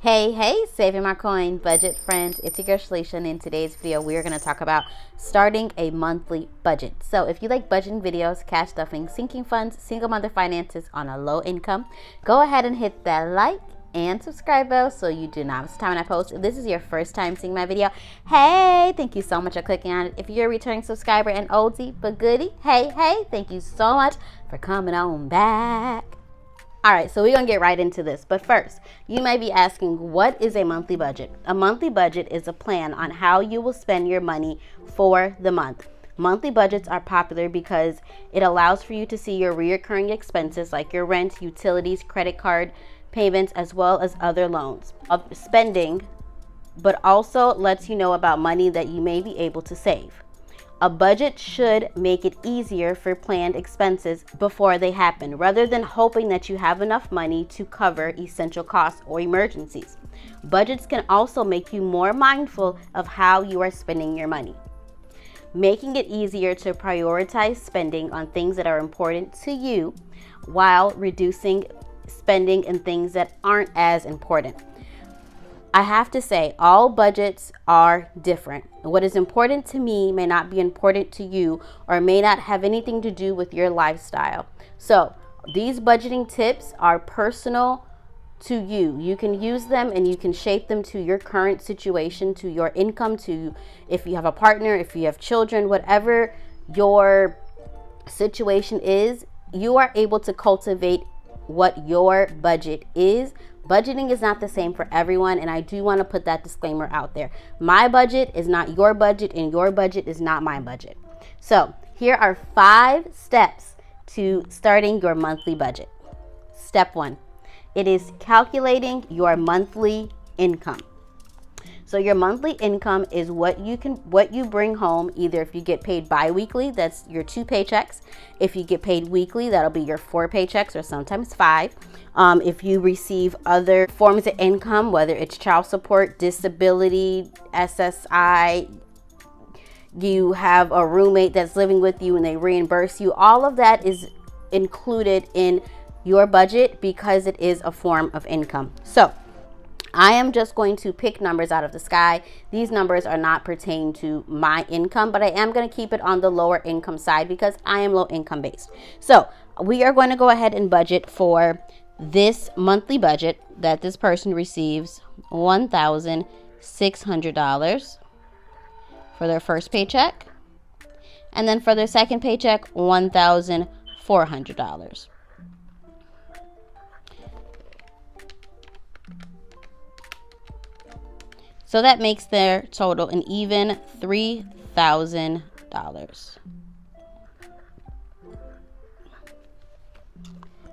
Hey, saving my coin budget friends, it's your girl Shalisha, and in today's video we're going to talk about starting a monthly budget. So if you like budgeting videos, cash stuffing, sinking funds, single mother finances on a low income, go ahead and hit that like and subscribe bell so you do not miss the time when I post. If this is your first time seeing my video, hey, thank you so much for clicking on it. If you're a returning subscriber and oldie but goodie, hey, thank you so much for coming on back. All right, so we're going to get right into this. But first, you may be asking, what is a monthly budget? A monthly budget is a plan on how you will spend your money for the month. Monthly budgets are popular because it allows for you to see your recurring expenses like your rent, utilities, credit card payments, as well as other loans of spending, but also lets you know about money that you may be able to save. A budget should make it easier for planned expenses before they happen, rather than hoping that you have enough money to cover essential costs or emergencies. Budgets can also make you more mindful of how you are spending your money, making it easier to prioritize spending on things that are important to you while reducing spending in things that aren't as important. I have to say, all budgets are different. What is important to me may not be important to you or may not have anything to do with your lifestyle. So these budgeting tips are personal to you. You can use them and you can shape them to your current situation, to your income, to if you have a partner, if you have children, whatever your situation is, you are able to cultivate what your budget is. Budgeting is not the same for everyone, and I do want to put that disclaimer out there. My budget is not your budget, and your budget is not my budget. So here are 5 steps to starting your monthly budget. Step 1, it is calculating your monthly income. So your monthly income is what you bring home, either if you get paid bi-weekly, that's your 2 paychecks. If you get paid weekly, that'll be your 4 paychecks or sometimes 5. If you receive other forms of income, whether it's child support, disability, SSI, you have a roommate that's living with you and they reimburse you, all of that is included in your budget because it is a form of income. So I am just going to pick numbers out of the sky. These numbers are not pertaining to my income, but I am going to keep it on the lower income side because I am low income based. So we are going to go ahead and budget for this monthly budget that this person receives $1,600 for their first paycheck. And then for their second paycheck, $1,400. So that makes their total an even $3,000.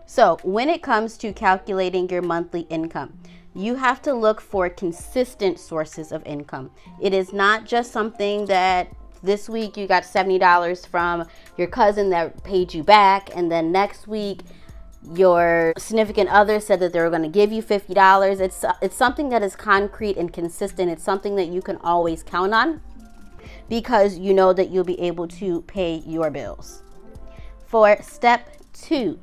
So when it comes to calculating your monthly income, you have to look for consistent sources of income. It is not just something that this week you got $70 from your cousin that paid you back, and then next week your significant other said that they were going to give you $50. It's something that is concrete and consistent. It's something that you can always count on because you know that you'll be able to pay your bills. For step 2,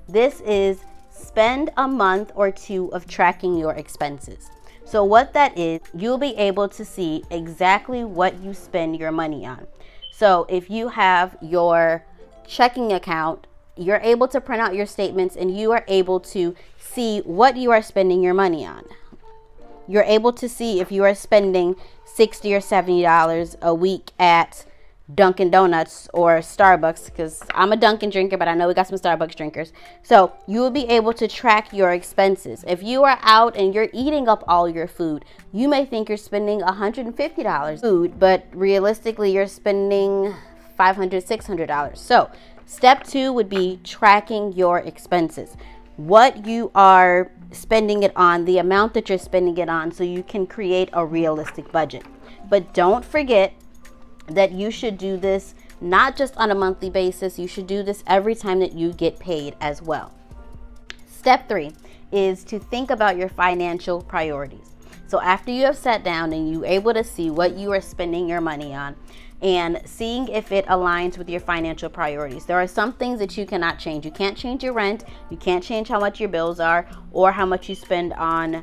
this is spend a month or 2 of tracking your expenses. So what that is, you'll be able to see exactly what you spend your money on. So if you have your checking account, you're able to print out your statements and you are able to see what you are spending your money on. You're able to see if you are spending $60 or $70 a week at Dunkin' Donuts or Starbucks, because I'm a Dunkin' drinker, but I know we got some Starbucks drinkers. So you will be able to track your expenses. If you are out and you're eating up all your food, you may think you're spending $150 food, but realistically you're spending $500, $600. So step 2 would be tracking your expenses. What you are spending it on, the amount that you're spending it on, so you can create a realistic budget. But don't forget that you should do this not just on a monthly basis. You should do this every time that you get paid as well. Step 3 is to think about your financial priorities. So after you have sat down and you're able to see what you are spending your money on and seeing if it aligns with your financial priorities. There are some things that you cannot change. You can't change your rent. You can't change how much your bills are or how much you spend on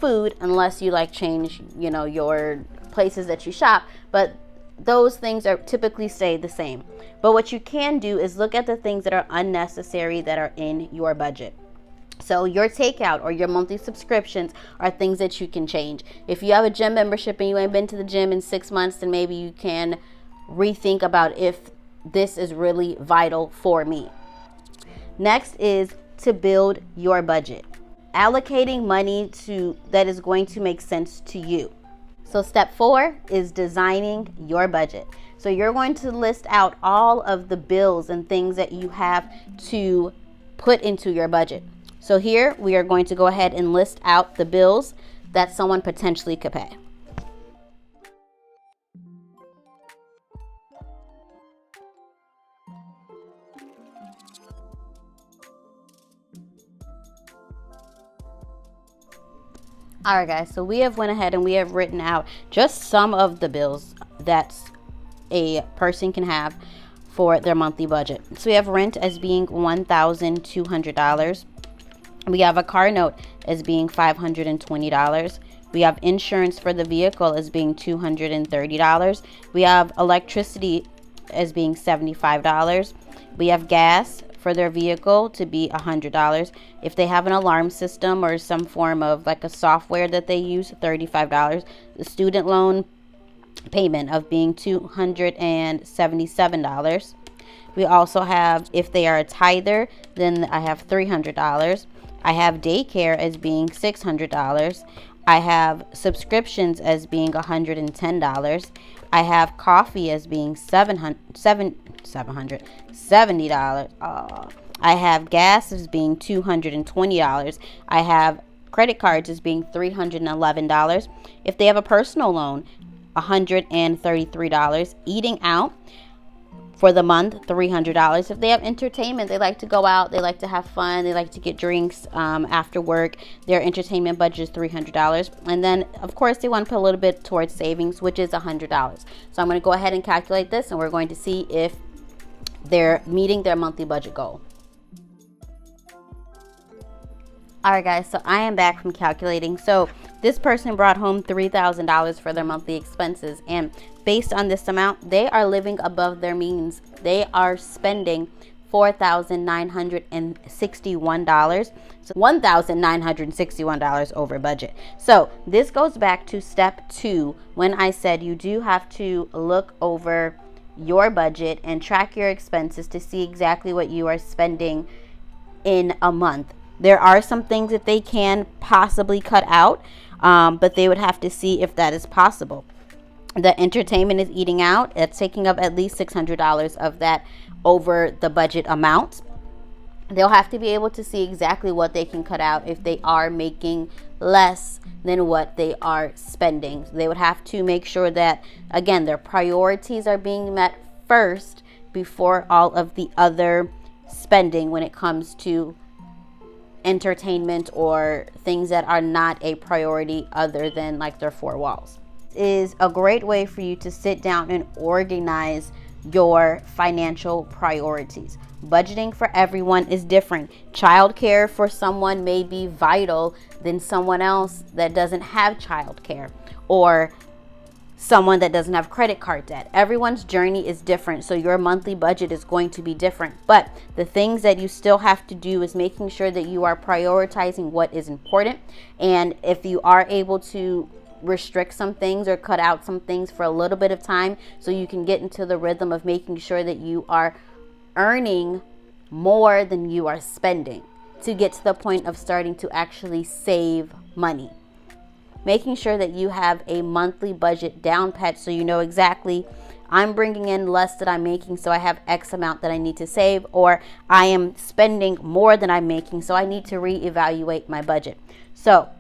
food, unless you like change, your places that you shop, but those things are typically stay the same. But what you can do is look at the things that are unnecessary that are in your budget. So your takeout or your monthly subscriptions are things that you can change. If you have a gym membership and you ain't been to the gym in 6 months, then maybe you can rethink about if this is really vital for me. Next is to build your budget. Allocating money that is going to make sense to you. So step 4 is designing your budget. So you're going to list out all of the bills and things that you have to put into your budget. So here we are going to go ahead and list out the bills that someone potentially could pay. All right, guys, so we have went ahead and we have written out just some of the bills that a person can have for their monthly budget. So we have rent as being $1,200. We have a car note as being $520. We have insurance for the vehicle as being $230. We have electricity as being $75. We have gas for their vehicle to be $100. If they have an alarm system or some form of like a software that they use, $35. The student loan payment of being $277. We also have, if they are a tither, then I have $300. I have daycare as being $600. I have subscriptions as being $110. I have coffee as being $770. I have gas as being $220. I have credit cards as being $311. If they have a personal loan, $133. Eating out for the month, $300. If they have entertainment, they like to go out, they like to have fun, they like to get drinks after work, their entertainment budget is $300. And then of course they want to put a little bit towards savings, which is $100. So I'm going to go ahead and calculate this, and we're going to see if they're meeting their monthly budget goal. All right, guys, so I am back from calculating. So this person brought home $3,000 for their monthly expenses, and based on this amount, they are living above their means. They are spending $4,961, so $1,961 over budget. So this goes back to step 2 when I said you do have to look over your budget and track your expenses to see exactly what you are spending in a month. There are some things that they can possibly cut out, but they would have to see if that is possible. The entertainment is eating out. It's taking up at least $600 of that over the budget amount. They'll have to be able to see exactly what they can cut out if they are making less than what they are spending. They would have to make sure that, again, their priorities are being met first before all of the other spending when it comes to entertainment or things that are not a priority other than like their 4 walls. Is a great way for you to sit down and organize your financial priorities. Budgeting for everyone is different. Childcare for someone may be vital than someone else that doesn't have childcare, or someone that doesn't have credit card debt. Everyone's journey is different, so your monthly budget is going to be different. But the things that you still have to do is making sure that you are prioritizing what is important. And if you are able to restrict some things or cut out some things for a little bit of time, so you can get into the rhythm of making sure that you are earning more than you are spending, to get to the point of starting to actually save money. Making sure that you have a monthly budget down pat, so you know exactly, I'm bringing in less than I'm making, so I have X amount that I need to save, or I am spending more than I'm making, so I need to reevaluate my budget. So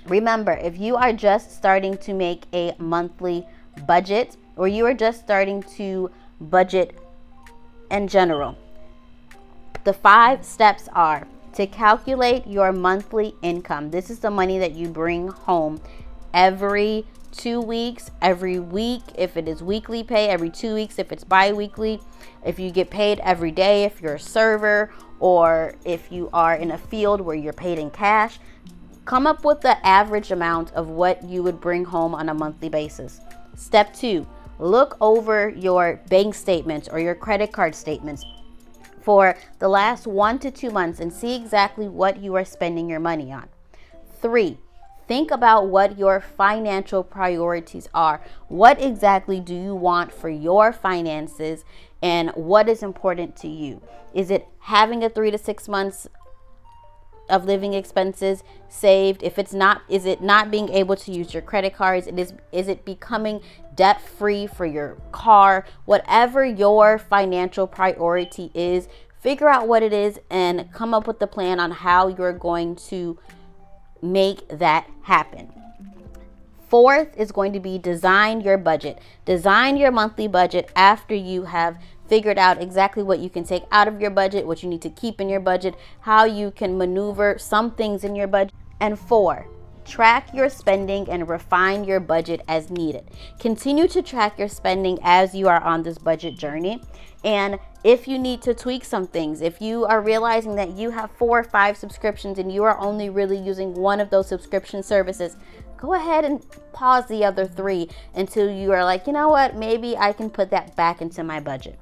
remember, if you are just starting to make a monthly budget, or you are just starting to budget in general, the 5 steps are to calculate your monthly income. This is the money that you bring home every 2 weeks, every week if it is weekly pay, every 2 weeks if it's bi-weekly, if you get paid every day, if you're a server, or if you are in a field where you're paid in cash. Come up with the average amount of what you would bring home on a monthly basis. Step 2, look over your bank statements or your credit card statements for the last 1 to 2 months and see exactly what you are spending your money on. 3, think about what your financial priorities are. What exactly do you want for your finances and what is important to you? Is it having a 3 to 6 months of living expenses saved? If it's not, is it not being able to use your credit cards? Is it becoming debt free for your car? Whatever your financial priority is, figure out what it is and come up with the plan on how you're going to make that happen. 4th is going to be design your budget. Design your monthly budget after you have figured out exactly what you can take out of your budget, what you need to keep in your budget, how you can maneuver some things in your budget. And 4, track your spending and refine your budget as needed. Continue to track your spending as you are on this budget journey. And if you need to tweak some things, if you are realizing that you have 4 or 5 subscriptions and you are only really using one of those subscription services, go ahead and pause the other 3 until you are like, you know what, maybe I can put that back into my budget.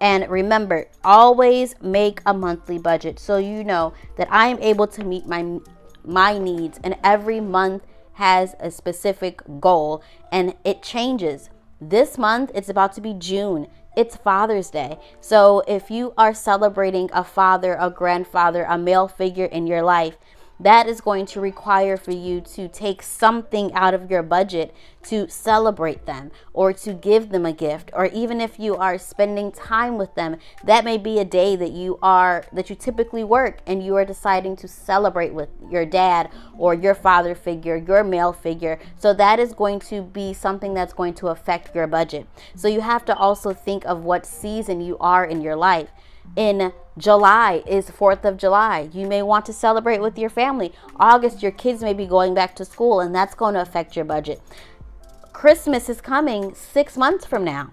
And remember, always make a monthly budget so you know that I am able to meet my needs, and every month has a specific goal and it changes. This month it's about to be June. It's Father's Day. So if you are celebrating a father, a grandfather, a male figure in your life, that is going to require for you to take something out of your budget to celebrate them or to give them a gift. Or even if you are spending time with them, that may be a day that you typically work and you are deciding to celebrate with your dad or your father figure, your male figure. So that is going to be something that's going to affect your budget. So you have to also think of what season you are in your life. In July is 4th of July. You may want to celebrate with your family. August, your kids may be going back to school, and that's going to affect your budget. Christmas is coming 6 months from now.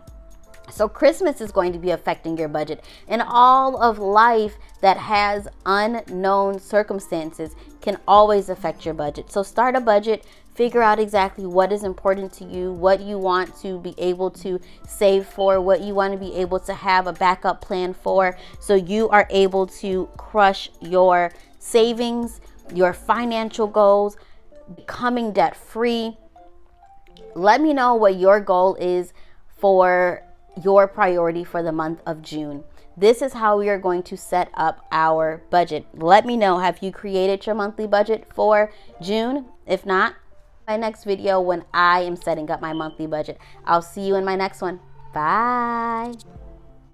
So Christmas is going to be affecting your budget. And all of life that has unknown circumstances can always affect your budget. So start a budget. Figure out exactly what is important to you, what you want to be able to save for, what you want to be able to have a backup plan for, so you are able to crush your savings, your financial goals, becoming debt free. Let me know what your goal is for your priority for the month of June. This is how we are going to set up our budget. Let me know, have you created your monthly budget for June? If not, my next video when I am setting up my monthly budget. I'll see you in my next one. Bye.